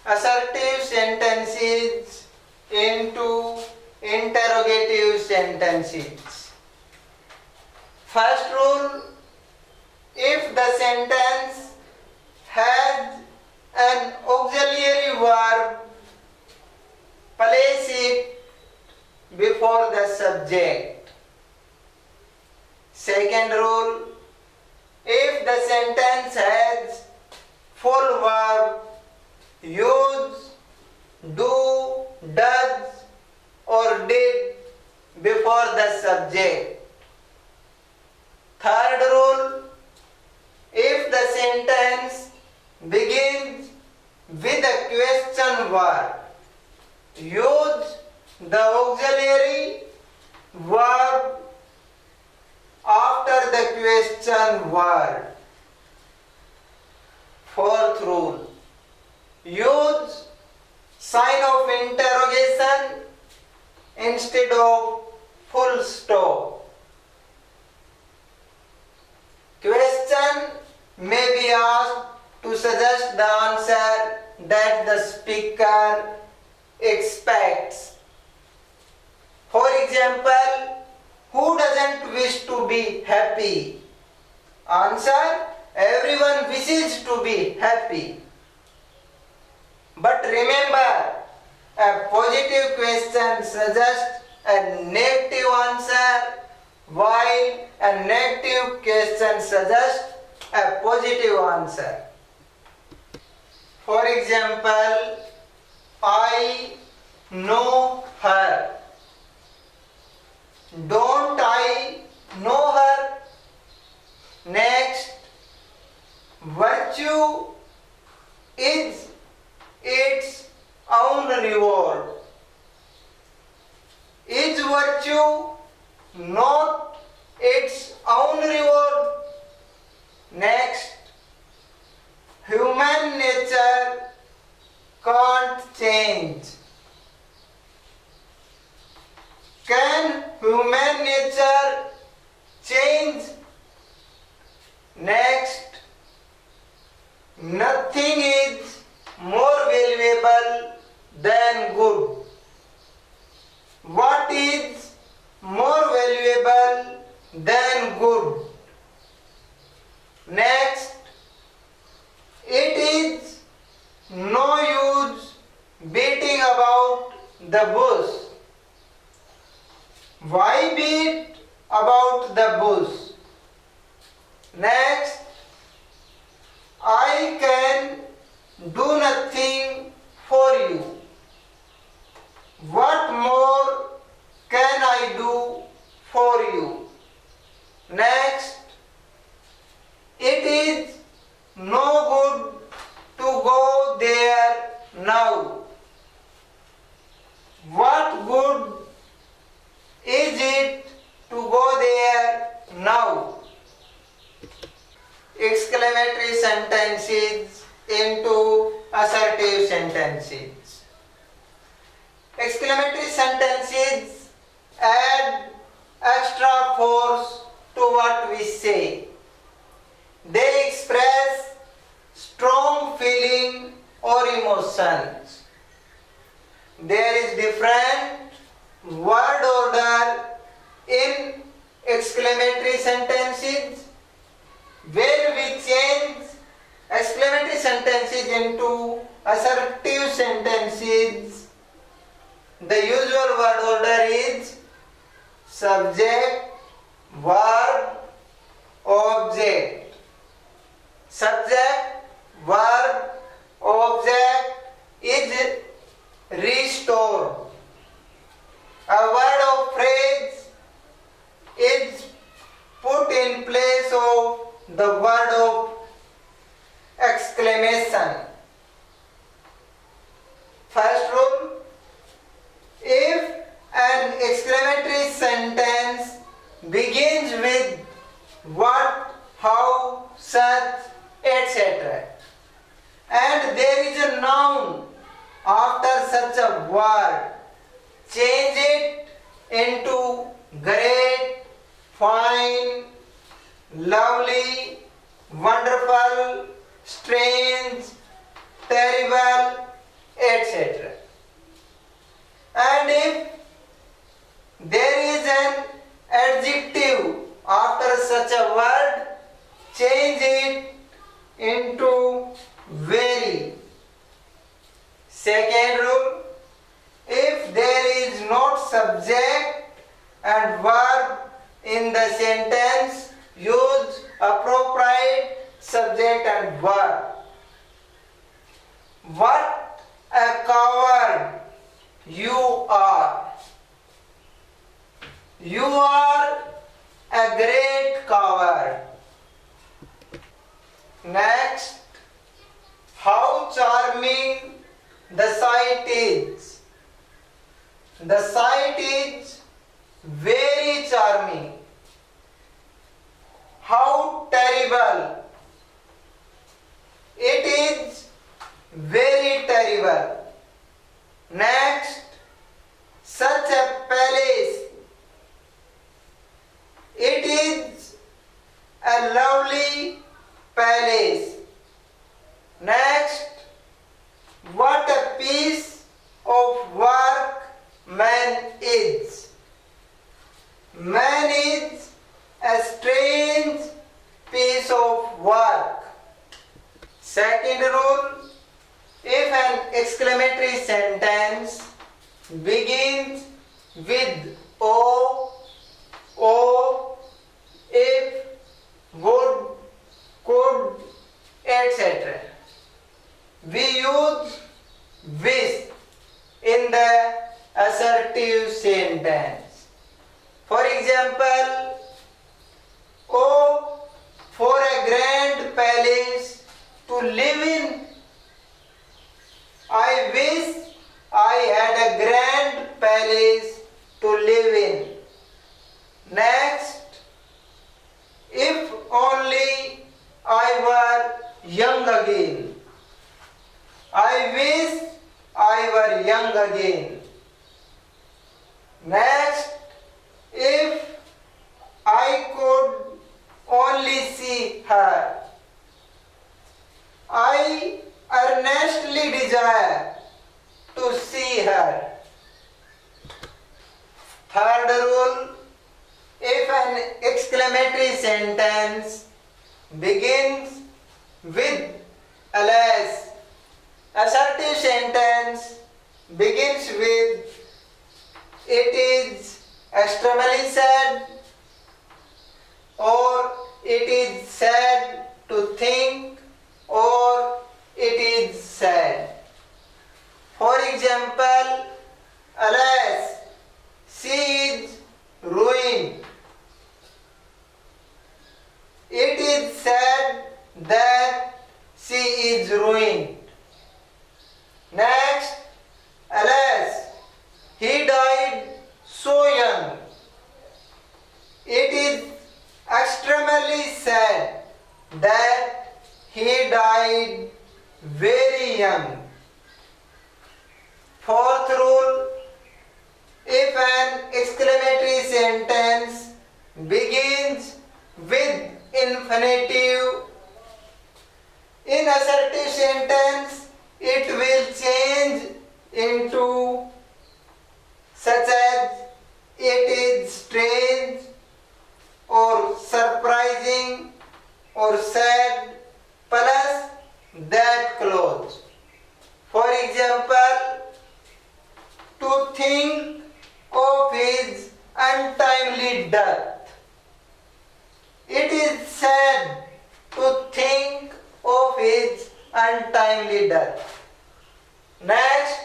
assertive sentences into interrogative sentences. First rule, if the sentence has an auxiliary verb, place it before the subject. Second rule, if the sentence has full verb, use do, does or did before the subject. Third rule, if the sentence begins with a question word, use the auxiliary verb after the question word. Fourth rule, use sign of interrogation instead of full stop. Question may be asked to suggest the answer that the speaker expects. For example, who doesn't wish to be happy? Answer, everyone wishes to be happy. But remember, a positive question suggests a negative answer, while a negative question suggests a positive answer. For example, I know her. Don't I know her? Next, virtue is its own reward. Is virtue not its own reward? Next, human nature can't change. Can human nature change? Next, nothing is more valuable than good. What is more valuable than good? Next, it is no use beating about the bush. Why beat about the bush? Next, I can do nothing for you. What more can I do for you? Next, it is no good to go there now. What good is it to go there now? Exclamatory sentences into assertive sentences. Exclamatory sentences add extra force to what we say. They express strong feeling or emotions. There is different word order in exclamatory sentences. When we change exclamatory sentences into assertive sentences, the usual word order is subject, verb, object. Subject, verb, object is restored. A word or phrase is put in place of the word of exclamation. First rule, if an exclamatory sentence begins with what, how, such, etc., and there is a noun after such a word, change it into great, fine, lovely, wonderful, strange, terrible, etc. And if there is an adjective after such a word, change it into very. Second rule, if there is not subject and verb in the sentence, use appropriate subject and verb. What a coward you are. You are a great coward. Next, how charming the sight is. The sight is very charming. How terrible. It is very terrible. Next, such a palace. It is a lovely palace. Next, what a piece of work man is. Man is a strange piece of work. Second rule, if an exclamatory sentence begins with O, if, would, could, etc., we use with in the assertive sentence. For example, oh, for a grand palace to live in. I wish I had a grand palace to live in. Next, if only I were young again. I wish I were young again. Next, if I could only see her. I earnestly desire to see her. Third rule, if an exclamatory sentence begins with alas, assertive sentence begins with it is extremely sad, or it is sad to think, or it is sad. For example, alas, she is ruined. It is sad that she is ruined. Next, alas, he died so young. It is extremely sad that he died very young. Fourth rule, if an exclamatory sentence begins with infinitive, in assertive sentence it will change into such as it is strange or surprising or sad plus that clause. For example, to think of his untimely death. It is sad to think of his untimely death. Next,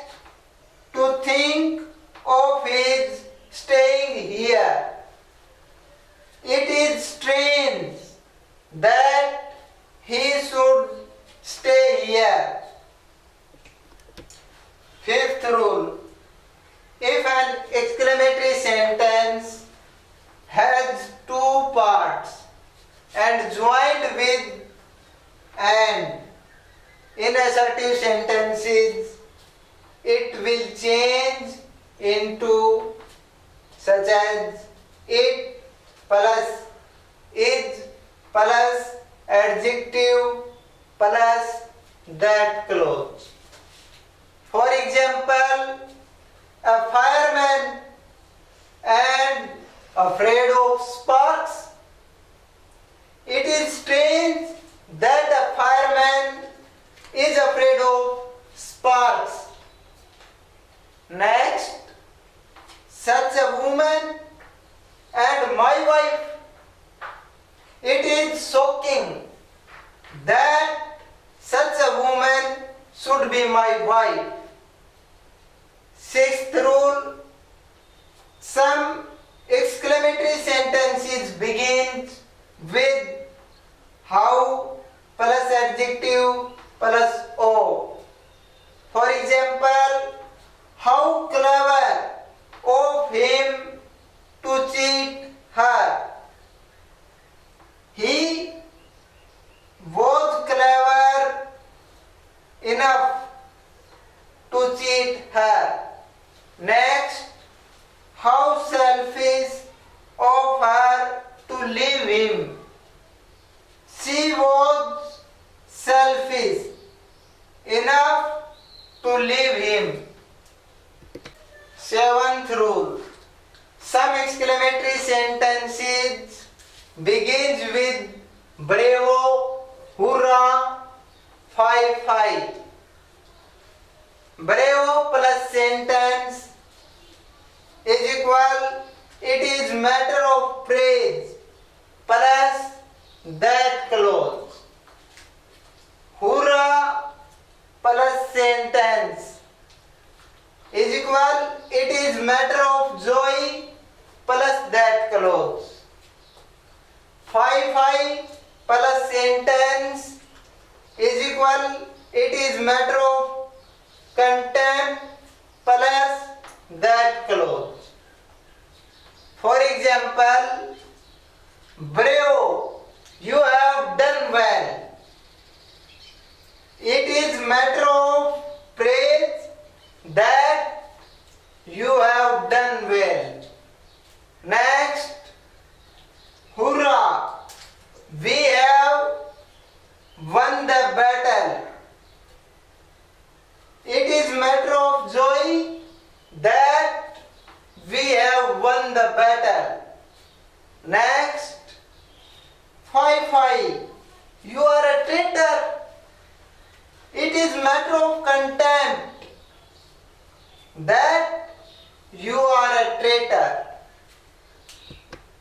to think of his staying here. It is strange that he should stay here. Fifth rule, if an exclamatory sentence has two parts and joined with and, in assertive sentences it will change into such as it plus is plus adjective plus that clause. For example, a fireman and afraid of sparks. It is strange that a fireman is afraid of sparks. Next, such a woman and my wife. It is shocking that such a woman should be my wife. Sixth rule, some exclamatory sentences begin with how plus adjective plus o. For example, how clever of him to cheat her. He was clever enough to cheat her. Next, how selfish of her to leave him. She was selfish enough to leave him. Seventh rule. Some exclamatory sentences begins with bravo, hurrah, fie, fie. Bravo plus sentence is equal, it is matter of praise plus that clause. Hurrah plus sentence is equal, it is matter of joy plus that clause. Fie, fie plus sentence is equal, it is matter of contempt plus that clause. For example, bravo, you have done well. It is matter of praise that you have done well. Next, hurrah, we have won the battle. It is matter of joy that we have won the battle. Next, fie, fie, you are a traitor. It is matter of contempt that you are a traitor.